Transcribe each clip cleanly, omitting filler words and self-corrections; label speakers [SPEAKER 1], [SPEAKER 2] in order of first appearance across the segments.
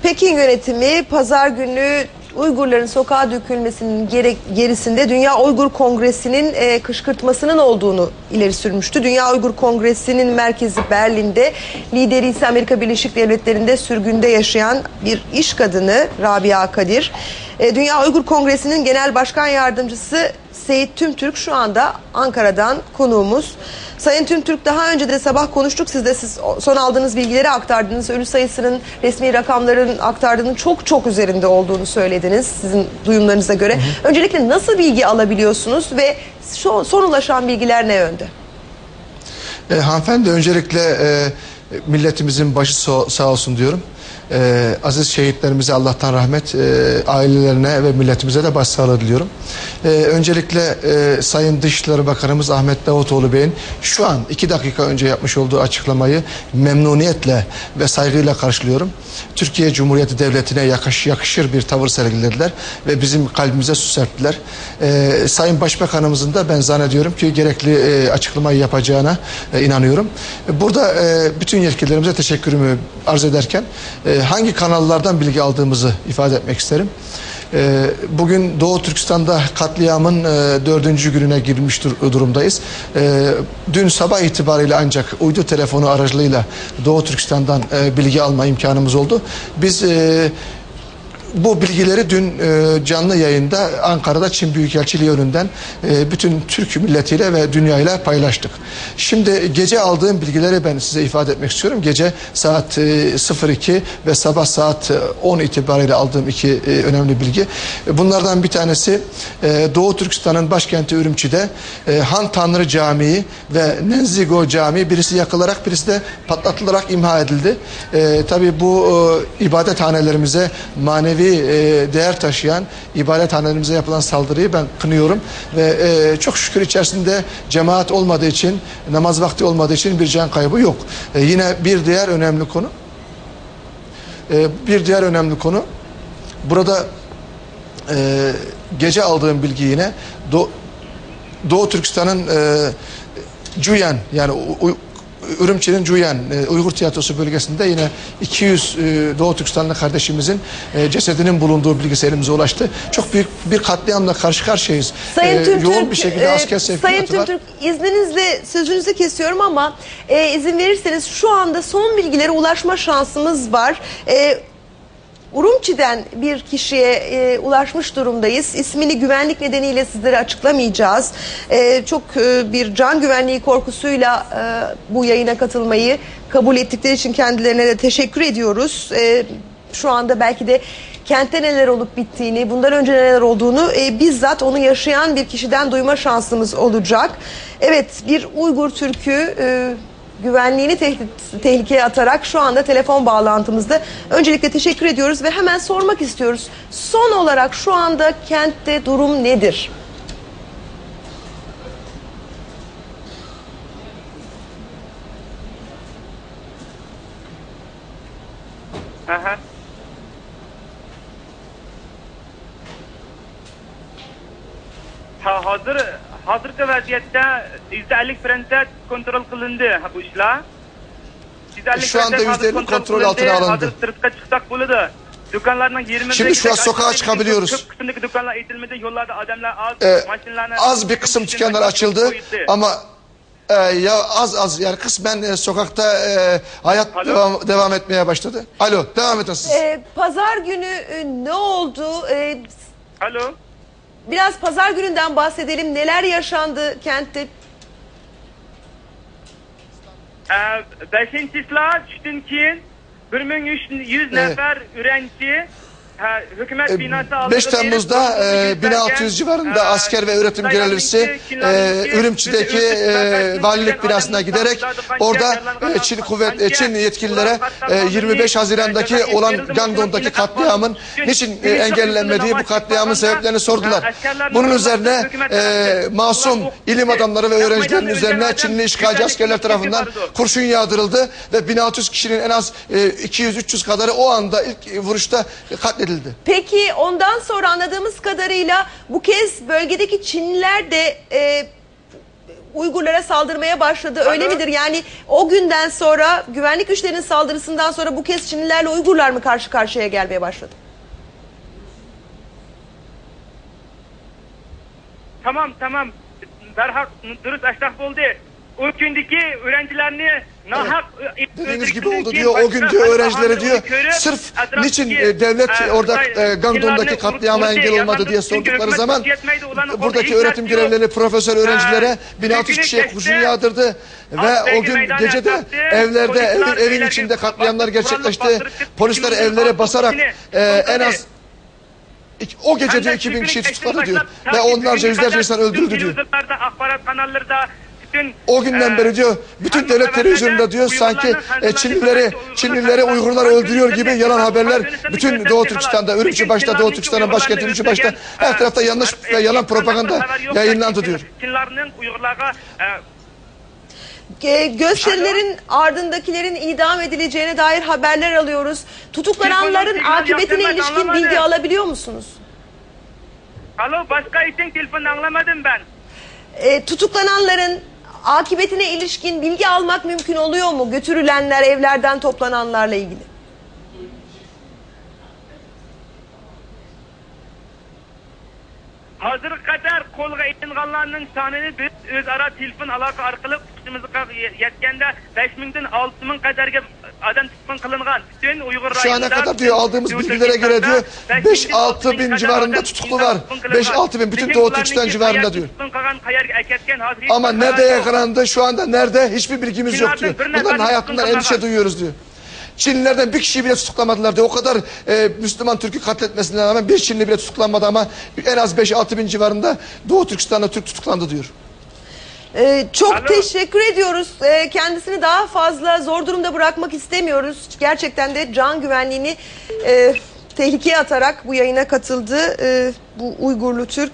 [SPEAKER 1] Pekin yönetimi pazar günü Uygurların sokağa dökülmesinin gerisinde Dünya Uygur Kongresi'nin kışkırtmasının olduğunu ileri sürmüştü. Dünya Uygur Kongresi'nin merkezi Berlin'de, lideri ise Amerika Birleşik Devletleri'nde sürgünde yaşayan bir iş kadını Rabia Kadir. Dünya Uygur Kongresi'nin Genel Başkan Yardımcısı Seyit Tümtürk şu anda Ankara'dan konuğumuz. Sayın Tümtürk, daha önce de sabah konuştuk. Siz son aldığınız bilgileri aktardınız. Ölü sayısının resmi rakamların aktardığının çok üzerinde olduğunu söylediniz sizin duyumlarınıza göre. Öncelikle nasıl bilgi alabiliyorsunuz ve son ulaşan bilgiler ne yönde?
[SPEAKER 2] Hanımefendi, öncelikle milletimizin başı sağ olsun diyorum. Aziz şehitlerimize Allah'tan rahmet, ailelerine ve milletimize de başsağlığı diliyorum. Öncelikle Sayın Dışişleri Bakanımız Ahmet Davutoğlu Bey'in şu an 2 dakika önce yapmış olduğu açıklamayı memnuniyetle ve saygıyla karşılıyorum. Türkiye Cumhuriyeti Devleti'ne yakışır bir tavır sergilediler ve bizim kalbimize su serptiler. Sayın Başbakanımızın da ben zannediyorum ki gerekli açıklamayı yapacağına inanıyorum. Burada bütün yetkililerimize teşekkürümü arz ederken hangi kanallardan bilgi aldığımızı ifade etmek isterim. Bugün Doğu Türkistan'da katliamın 4. gününe girmiş durumdayız. Dün sabah itibariyle ancak uydu telefonu aracılığıyla Doğu Türkistan'dan bilgi alma imkanımız oldu. Biz bu bilgileri dün canlı yayında Ankara'da Çin Büyükelçiliği önünden bütün Türk milletiyle ve dünyayla paylaştık. Şimdi gece aldığım bilgileri ben size ifade etmek istiyorum. Gece saat 02 ve sabah saat 10 itibariyle aldığım 2 önemli bilgi. Bunlardan bir tanesi Doğu Türkistan'ın başkenti Ürümçi'de Han Tanrı Camii ve Nenzigo Camii birisi yakılarak birisi de patlatılarak imha edildi. Tabii bu ibadethanelerimize manevi değer taşıyan ibadethanelerimize yapılan saldırıyı ben kınıyorum ve çok şükür içerisinde cemaat olmadığı için, namaz vakti olmadığı için bir can kaybı yok. Yine bir diğer önemli konu burada gece aldığım bilgi yine Doğu Türkistan'ın Cuyan, yani Ürümçi'nin Cuyan Uygur Tiyatrosu bölgesinde yine 200 Doğu Türkistanlı kardeşimizin cesedinin bulunduğu bilgisi elimize ulaştı. Çok büyük bir katliamla karşı karşıyayız.
[SPEAKER 1] Sayın Tümtürk,
[SPEAKER 2] yoğun bir şekilde asker sevkiyatı var.
[SPEAKER 1] Sayın Tümtürk, izninizle sözünüzü kesiyorum ama izin verirseniz şu anda son bilgilere ulaşma şansımız var. Urumçi'den bir kişiye ulaşmış durumdayız. İsmini güvenlik nedeniyle sizlere açıklamayacağız. Çok bir can güvenliği korkusuyla bu yayına katılmayı kabul ettikleri için kendilerine de teşekkür ediyoruz. Şu anda belki de kentte neler olup bittiğini, bundan önce neler olduğunu bizzat onu yaşayan bir kişiden duyma şansımız olacak. Evet, bir Uygur Türk'ü güvenliğini tehlikeye atarak şu anda telefon bağlantımızda. Öncelikle teşekkür ediyoruz ve hemen sormak istiyoruz. Son olarak şu anda kentte durum nedir?
[SPEAKER 3] Hazırki vaziyette %50% kontrol kılındı bu işler.
[SPEAKER 2] Şu anda %50 kontrol altına alındı. Şimdi şu an sokağa çıkabiliyoruz. Az bir kısım dükkanlar açıldı ama ya az yani kısmen sokakta hayat devam etmeye başladı. Alo, devam edin siz.
[SPEAKER 1] Pazar günü ne oldu?
[SPEAKER 3] Alo.
[SPEAKER 1] Biraz pazar gününden bahsedelim. Neler yaşandı kentte?
[SPEAKER 3] 5-sisla düştün ki 1300 nefer öğrenci hükümet binası aldı.
[SPEAKER 2] 5 Temmuz'da 1600 civarında asker ve öğretim görevlisi Ürümçi'deki valilik binasına giderek orada Çin yetkililere 25 Haziran'daki olan Gangdong'daki katliamın niçin engellenmediği, bu katliamın sebeplerini sordular. Bunun üzerine masum ilim adamları ve öğrencilerin üzerine Çinli işgalci askerler tarafından kurşun yağdırıldı ve 1600 kişinin en az 200-300 kadarı o anda ilk vuruşta katledildi.
[SPEAKER 1] Peki ondan sonra anladığımız kadarıyla bu kez bölgedeki Çinliler de Uygurlara saldırmaya başladı. Öyle midir? Yani o günden sonra, güvenlik güçlerinin saldırısından sonra bu kez Çinlilerle Uygurlar mı karşı karşıya gelmeye başladı?
[SPEAKER 3] Tamam. Derhak dürüst aşraf oldu. O gündeki öğrencilerini nahak
[SPEAKER 2] Dediğiniz gibi oldu diyor. O gün diyor öğrencilere diyor sırf niçin devlet orada Gangdong'daki katliama engel olmadı diye sordukları zaman buradaki öğretim görevlileri profesör öğrencilere 1600 kişiye kurşun yağdırdı ve o gün gece de evlerde evin içinde katliamlar gerçekleşti. Polisler evlere basarak en az o gece diyor 2000 kişi tutukladı diyor ve onlarca yüzlerce insan öldürüldü diyor.
[SPEAKER 3] Akbarat kanallarda
[SPEAKER 2] o günden beri diyor bütün devlet televizyonunda diyor sanki Çinlileri Uygurlar öldürüyor gibi yalan haberler bütün Doğu Türkistan'da, Ürümçi başta, Doğu Türkistan'ın başkenti Ürümçi başta her tarafta yanlış ve yalan propaganda yayınlandı diyor.
[SPEAKER 1] Gösterilerin ardındakilerin idam edileceğine dair haberler alıyoruz. Tutuklananların akıbetine ilişkin bilgi alabiliyor musunuz?
[SPEAKER 3] Alo, başka için telefon anlamadım ben.
[SPEAKER 1] Tutuklananların akıbetine ilişkin bilgi almak mümkün oluyor mu? Götürülenler, evlerden toplananlarla ilgili.
[SPEAKER 3] Hazır kadar kolga ilinganlarının sanını biz özara telefon alaka arkalı kuşumuzga yetkende 5000'den 6000 kadarga adam tutman kılıngan. Bütün Uygur
[SPEAKER 2] şu ana kadar diyor aldığımız bilgilere göre diyor 5-6 bin civarında tutuklu var. 5-6 bin bütün Doğu Türkistan civarında diyor. Ama nerede yakalandı şu anda nerede hiçbir bilgimiz yok diyor. Bunların hayatından endişe duyuyoruz diyor. Çinlilerden bir kişiyi bile tutuklamadılar diyor. O kadar Müslüman Türk'ü katletmesine rağmen bir Çinli bile tutuklanmadı ama en az 5-6 bin civarında Doğu Türkistan'da Türk tutuklandı diyor.
[SPEAKER 1] Çok teşekkür ediyoruz. Kendisini daha fazla zor durumda bırakmak istemiyoruz. Gerçekten de can güvenliğini tehlikeye atarak bu yayına katıldı. Bu Uygurlu Türk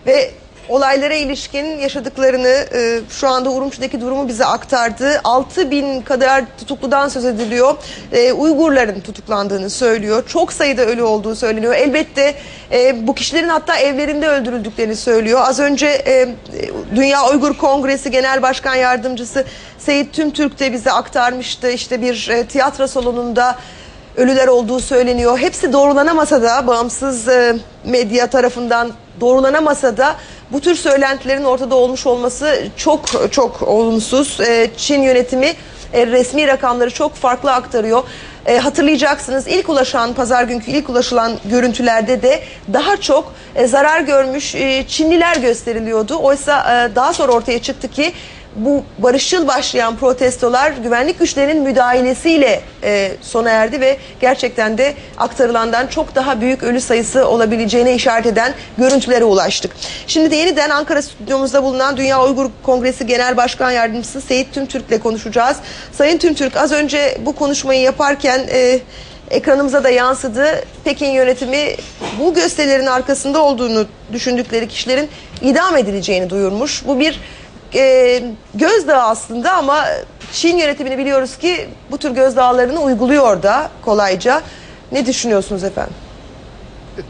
[SPEAKER 1] ve olaylara ilişkin yaşadıklarını şu anda Urumçi'deki durumu bize aktardı. 6000 kadar tutukludan söz ediliyor. Uygurların tutuklandığını söylüyor. Çok sayıda ölü olduğu söyleniyor. Elbette bu kişilerin hatta evlerinde öldürüldüklerini söylüyor. Az önce Dünya Uygur Kongresi Genel Başkan Yardımcısı Seyit Tümtürk de bize aktarmıştı. İşte bir tiyatro salonunda ölüler olduğu söyleniyor. Hepsi doğrulanamasa da bağımsız medya tarafından doğrulanamasa da bu tür söylentilerin ortada olmuş olması çok olumsuz. Çin yönetimi resmi rakamları çok farklı aktarıyor. Hatırlayacaksınız pazar günkü ilk ulaşılan görüntülerde de daha çok zarar görmüş Çinliler gösteriliyordu. Oysa daha sonra ortaya çıktı ki bu barışçıl başlayan protestolar güvenlik güçlerinin müdahalesiyle sona erdi ve gerçekten de aktarılandan çok daha büyük ölü sayısı olabileceğine işaret eden görüntülere ulaştık. Şimdi de yeniden Ankara stüdyomuzda bulunan Dünya Uygur Kongresi Genel Başkan Yardımcısı Seyit Tümtürk ile konuşacağız. Sayın Tümtürk, az önce bu konuşmayı yaparken ekranımıza da yansıdı. Pekin yönetimi bu gösterilerin arkasında olduğunu düşündükleri kişilerin idam edileceğini duyurmuş. Bu bir gözdağı aslında ama Çin yönetimini biliyoruz ki bu tür gözdağlarını uyguluyor da kolayca. Ne düşünüyorsunuz efendim?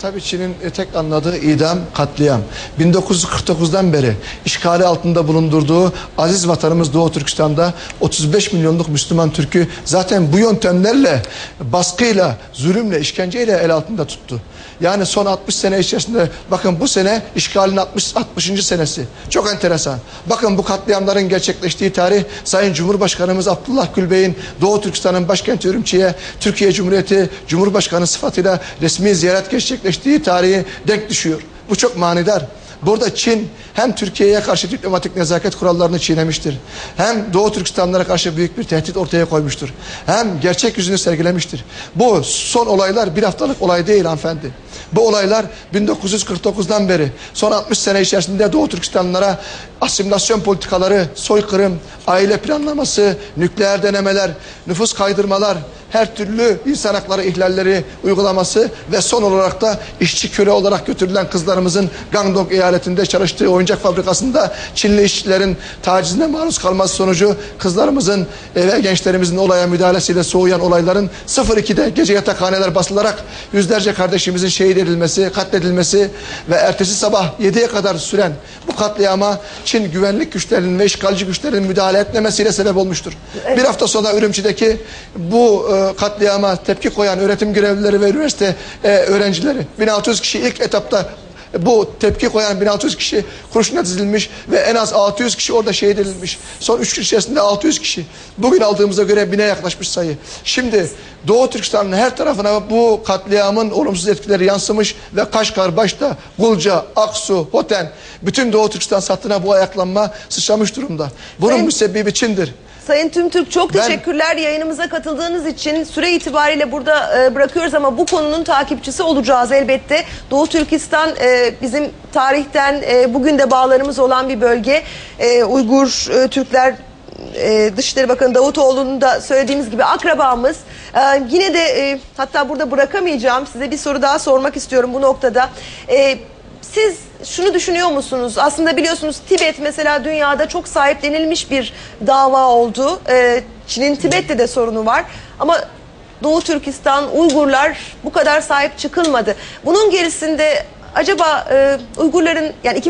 [SPEAKER 2] Tabii Çin'in tek anladığı idam, katliam. 1949'dan beri işgali altında bulundurduğu aziz vatanımız Doğu Türkistan'da 35 milyonluk Müslüman Türk'ü zaten bu yöntemlerle, baskıyla, zulümle, işkenceyle el altında tuttu. Yani son 60 sene içerisinde bakın bu sene işgalin 60. senesi. Çok enteresan. Bakın bu katliamların gerçekleştiği tarih Sayın Cumhurbaşkanımız Abdullah Gül Bey'in Doğu Türkistan'ın başkenti Ürümçi'ye Türkiye Cumhuriyeti Cumhurbaşkanı sıfatıyla resmi ziyaret gerçekleştiği tarihi denk düşüyor. Bu çok manidar. Burada Çin hem Türkiye'ye karşı diplomatik nezaket kurallarını çiğnemiştir. Hem Doğu Türkistanlara karşı büyük bir tehdit ortaya koymuştur. Hem gerçek yüzünü sergilemiştir. Bu son olaylar bir haftalık olay değil hanımefendi. Bu olaylar 1949'dan beri son 60 sene içerisinde Doğu Türkistanlılara asimilasyon politikaları, soykırım, aile planlaması, nükleer denemeler, nüfus kaydırmalar her türlü insan hakları ihlalleri uygulaması ve son olarak da işçi köle olarak götürülen kızlarımızın Guangdong eyaletinde çalıştığı oyuncak fabrikasında Çinli işçilerin tacizine maruz kalması sonucu kızlarımızın ve gençlerimizin olaya müdahalesiyle soğuyan olayların 02'de gece yatakhaneler basılarak yüzlerce kardeşimizin şehit edilmesi, katledilmesi ve ertesi sabah 7'ye kadar süren bu katliama Çin güvenlik güçlerinin ve işgalci güçlerin müdahale etmemesiyle sebep olmuştur. Evet. Bir hafta sonra Ürümçi'deki bu katliama tepki koyan öğretim görevlileri ve üniversite öğrencileri 1600 kişi ilk etapta bu tepki koyan 1600 kişi kurşuna dizilmiş ve en az 600 kişi orada şehit edilmiş. Son 3 gün içerisinde 600 kişi. Bugün aldığımıza göre 1000'e yaklaşmış sayı. Şimdi Doğu Türkistan'ın her tarafına bu katliamın olumsuz etkileri yansımış ve Kaşgar başta Gulca, Aksu, Hoten bütün Doğu Türkistan hattına bu ayaklanma sıçramış durumda. Bunun müsebbibi Çin'dir.
[SPEAKER 1] Sayın Tümtürk çok teşekkürler yayınımıza katıldığınız için. Süre itibariyle burada bırakıyoruz ama bu konunun takipçisi olacağız elbette. Doğu Türkistan bizim tarihten bugün de bağlarımız olan bir bölge. Uygur Türkler Dışişleri Bakanı Davutoğlu'nun da söylediğimiz gibi akrabamız. Yine de hatta burada bırakamayacağım, size bir soru daha sormak istiyorum bu noktada. Siz şunu düşünüyor musunuz? Aslında biliyorsunuz Tibet mesela dünyada çok sahiplenilmiş bir dava oldu. Çin'in Tibet'te de sorunu var. Ama Doğu Türkistan, Uygurlar bu kadar sahip çıkılmadı. Bunun gerisinde acaba Uygurların yani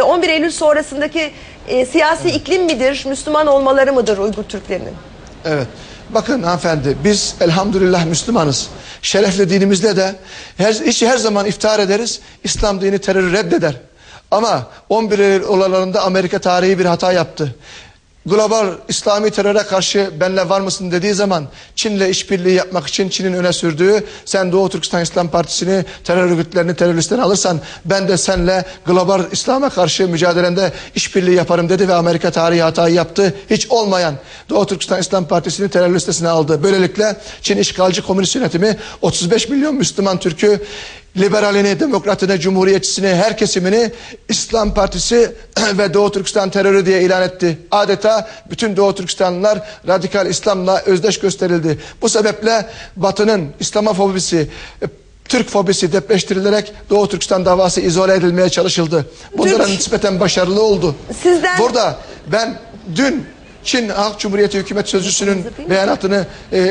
[SPEAKER 1] 11 Eylül sonrasındaki siyasi iklim midir, Müslüman olmaları mıdır Uygur Türklerinin? Evet.
[SPEAKER 2] Bakın hanımefendi, biz elhamdülillah Müslümanız. Şerefli dinimizde de her zaman iftihar ederiz. İslam dini terörü reddeder. Ama 11 Eylül olaylarında Amerika tarihi bir hata yaptı. Global İslami teröre karşı benle var mısın dediği zaman Çin'le işbirliği yapmak için Çin'in öne sürdüğü sen Doğu Türkistan İslam Partisi'ni terör örgütlerini teröristlerini alırsan ben de seninle global İslam'a karşı mücadelende işbirliği yaparım dedi ve Amerika tarihi hatayı yaptı. Hiç olmayan Doğu Türkistan İslam Partisi'ni terör listesine aldı. Böylelikle Çin işgalci komünist yönetimi 35 milyon Müslüman Türk'ü liberalini, demokratını, cumhuriyetçisini, her kesimini İslam Partisi ve Doğu Türkistan terörü diye ilan etti. Adeta bütün Doğu Türkistanlılar radikal İslam'la özdeş gösterildi. Bu sebeple Batı'nın İslamofobisi, Türk fobisi depreştirilerek Doğu Türkistan davası izole edilmeye çalışıldı. Bunlara nispeten başarılı oldu. Burada ben dün Çin Halk Cumhuriyeti Hükümet Sözcüsü'nün beyanatını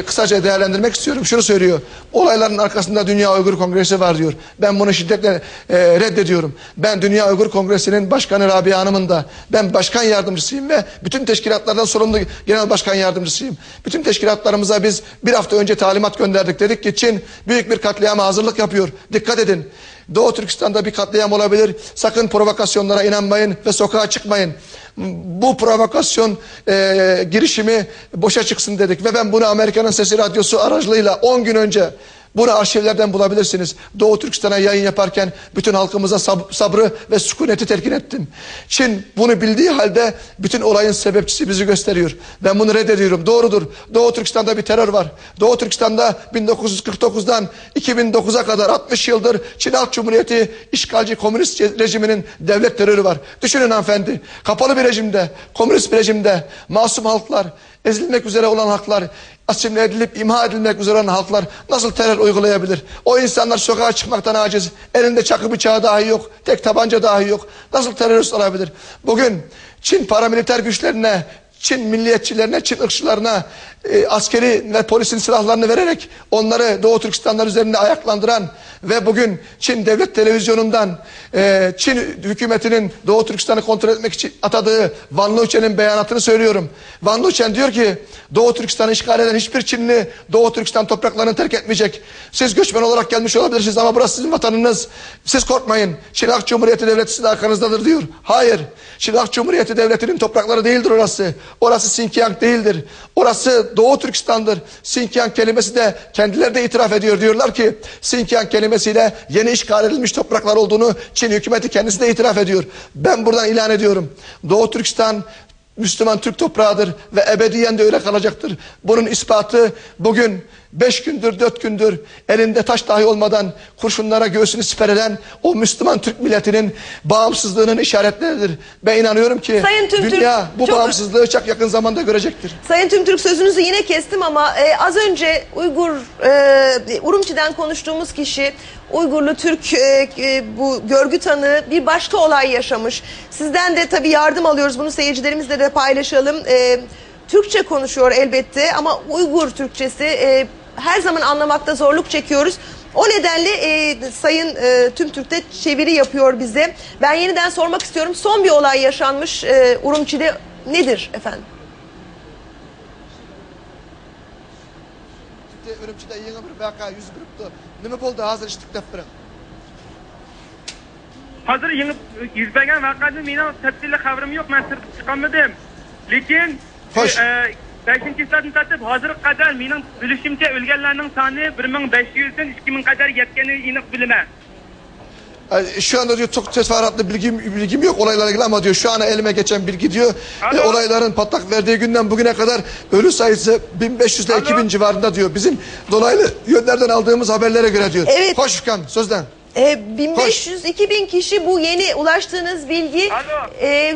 [SPEAKER 2] kısaca değerlendirmek istiyorum. Şunu söylüyor. Olayların arkasında Dünya Uygur Kongresi var diyor. Ben bunu şiddetle reddediyorum. Ben Dünya Uygur Kongresi'nin başkanı Rabia Hanım'ın da ben başkan yardımcısıyım ve bütün teşkilatlardan sorumlu genel başkan yardımcısıyım. Bütün teşkilatlarımıza biz bir hafta önce talimat gönderdik. Dedik ki Çin büyük bir katliama hazırlık yapıyor. Dikkat edin. Doğu Türkistan'da bir katliam olabilir. Sakın provokasyonlara inanmayın ve sokağa çıkmayın. Bu provokasyon girişimi boşa çıksın dedik. Ve ben bunu Amerika'nın Sesi Radyosu aracılığıyla 10 gün önce bunu arşivlerden bulabilirsiniz. Doğu Türkistan'a yayın yaparken bütün halkımıza sabrı ve sükuneti telkin ettim. Çin bunu bildiği halde bütün olayın sebepçisi bizi gösteriyor. Ben bunu reddediyorum. Doğrudur. Doğu Türkistan'da bir terör var. Doğu Türkistan'da 1949'dan 2009'a kadar 60 yıldır Çin Halk Cumhuriyeti işgalci komünist rejiminin devlet terörü var. Düşünün hanımefendi. Kapalı bir rejimde, komünist bir rejimde masum halklar, ezilmek üzere olan halklar, asimile edilip imha edilmek üzere olan halklar nasıl terör uygulayabilir? O insanlar sokağa çıkmaktan aciz. Elinde çakı bıçağı dahi yok. Tek tabanca dahi yok. Nasıl terörist olabilir? Bugün Çin paramiliter güçlerine, Çin milliyetçilerine, Çin ırkçılarına askeri ve polisin silahlarını vererek onları Doğu Türkistanlar üzerinde ayaklandıran ve bugün Çin devlet televizyonundan Çin hükümetinin Doğu Türkistan'ı kontrol etmek için atadığı Van Luçen'in beyanatını söylüyorum. Van Luçen diyor ki Doğu Türkistan'ı işgal eden hiçbir Çinli Doğu Türkistan topraklarını terk etmeyecek. Siz göçmen olarak gelmiş olabilirsiniz ama burası sizin vatanınız. Siz korkmayın. Çin Halk Cumhuriyeti Devleti sizin arkanızdadır diyor. Hayır. Çin Halk Cumhuriyeti Devleti'nin toprakları değildir orası. Orası Xinjiang değildir. Orası Doğu Türkistan'dır. Xinjiang kelimesi de kendileri de itiraf ediyor. Diyorlar ki Xinjiang kelimesiyle yeni işgal edilmiş topraklar olduğunu Çin hükümeti kendisi de itiraf ediyor. Ben buradan ilan ediyorum. Doğu Türkistan Müslüman Türk toprağıdır ve ebediyen de öyle kalacaktır. Bunun ispatı bugün 5 gündür 4 gündür elinde taş dahi olmadan kurşunlara göğsünü siper eden o Müslüman Türk milletinin bağımsızlığının işaretleridir. Ben inanıyorum ki
[SPEAKER 1] Sayın Tümtürk,
[SPEAKER 2] dünya bu
[SPEAKER 1] çok
[SPEAKER 2] bağımsızlığı çok yakın zamanda görecektir.
[SPEAKER 1] Sayın Tümtürk, sözünüzü yine kestim ama az önce Urumçi'den konuştuğumuz kişi, Uygurlu Türk bu görgü tanığı bir başka olay yaşamış. Sizden de tabii yardım alıyoruz, bunu seyircilerimizle de paylaşalım. Türkçe konuşuyor elbette ama Uygur Türkçesi her zaman anlamakta zorluk çekiyoruz. O nedenle Sayın Tümtürk de çeviri yapıyor bize. Ben yeniden sormak istiyorum. Son bir olay yaşanmış Urumçi'de, nedir efendim?
[SPEAKER 2] Urumçi'de yeni bir vaka yüz gruptu. Ne oldu hazır iştikten bırak.
[SPEAKER 3] Hazır yeni yüz bergen vakadan benim tepkili haberim yok. Ben sırf çıkamadım. Lekin
[SPEAKER 2] Hoş.
[SPEAKER 3] 5-ci saatni tatib hozirga qadar mening bilishimcha o'lganlarning soni 1500'dan 2000 qadar yetganini aniq bilaman.
[SPEAKER 2] Şu anda diyor çok teferruatlı bilgim yok olaylarla ilgili ama diyor şu an elime geçen bilgi diyor olayların patlak verdiği günden bugüne kadar ölü sayısı 1500 ile 2000 civarında diyor. Bizim dolaylı yönlerden aldığımız haberlere göre diyor.
[SPEAKER 1] Evet.
[SPEAKER 2] Hoş Furkan sözden.
[SPEAKER 1] 1500-2000 kişi bu yeni ulaştığınız bilgi.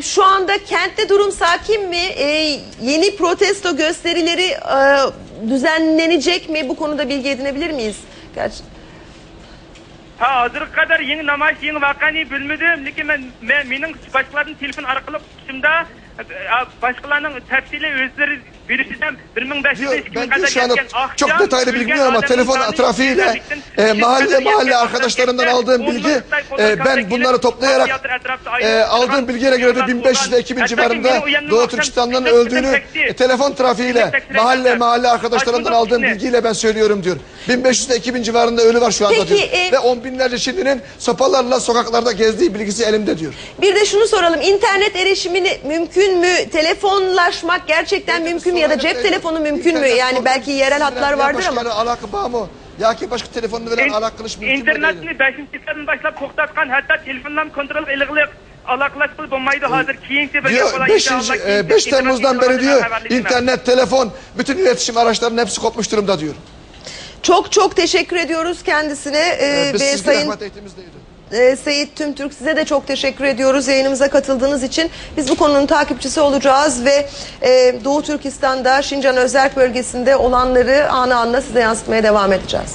[SPEAKER 1] Şu anda kentte durum sakin mi? Yeni protesto gösterileri düzenlenecek mi? Bu konuda bilgi edinebilir miyiz?
[SPEAKER 3] Hozirga qadar yeni namoyish, yeni voqeani bilmadim. Lekin mening boshqalarning telefon orqali o'qishimda boshqalarning tafsili o'zlari birishidan 1500'dan 2000 kadar
[SPEAKER 2] şu anda
[SPEAKER 3] yetken
[SPEAKER 2] çok detaylı bilgi bilmiyorum ama telefon trafiğiyle mahalle arkadaşlarımdan aldığım bilgi ben bunları toplayarak aldığım bilgiye göre de 1500 ile 2000 civarında Doğu Türkistan'dan öldüğünü telefon trafiğiyle mahalle arkadaşlarımdan aldığım bilgiyle ben söylüyorum diyor. 1500 ile 2000 civarında ölü var şu anda diyor. Ve on binlerce Şinli'nin sopalarla sokaklarda gezdiği bilgisi elimde diyor.
[SPEAKER 1] Bir de şunu soralım, internet erişimini mümkün mü? Telefonlaşmak gerçekten mümkün mü? Ya da cep telefonu mümkün mü? Yani belki yerel hatlar vardır ama.
[SPEAKER 2] Alakı bağ mı? Ya ki başka telefonunu veren alak kılıç mümkün mü?
[SPEAKER 3] İnternetini 5-ci saatdan başlap to'xtatgan, hatta telefondan kontrol iliqliq aloqalashib bo'lmaydi hozir. Keyinchi bir
[SPEAKER 2] 5 Temmuz'dan beri diyor internet, telefon, bütün iletişim araçlarının hepsi kopmuş durumda diyor.
[SPEAKER 1] Çok teşekkür ediyoruz kendisine.
[SPEAKER 2] Biz
[SPEAKER 1] ve
[SPEAKER 2] sizin
[SPEAKER 1] Sayın
[SPEAKER 2] rahmet eğitimizdeyiz.
[SPEAKER 1] Seyit Tümtürk, size de çok teşekkür ediyoruz yayınımıza katıldığınız için. Biz bu konunun takipçisi olacağız ve Doğu Türkistan'da Şincan Özerk bölgesinde olanları anı anına size yansıtmaya devam edeceğiz.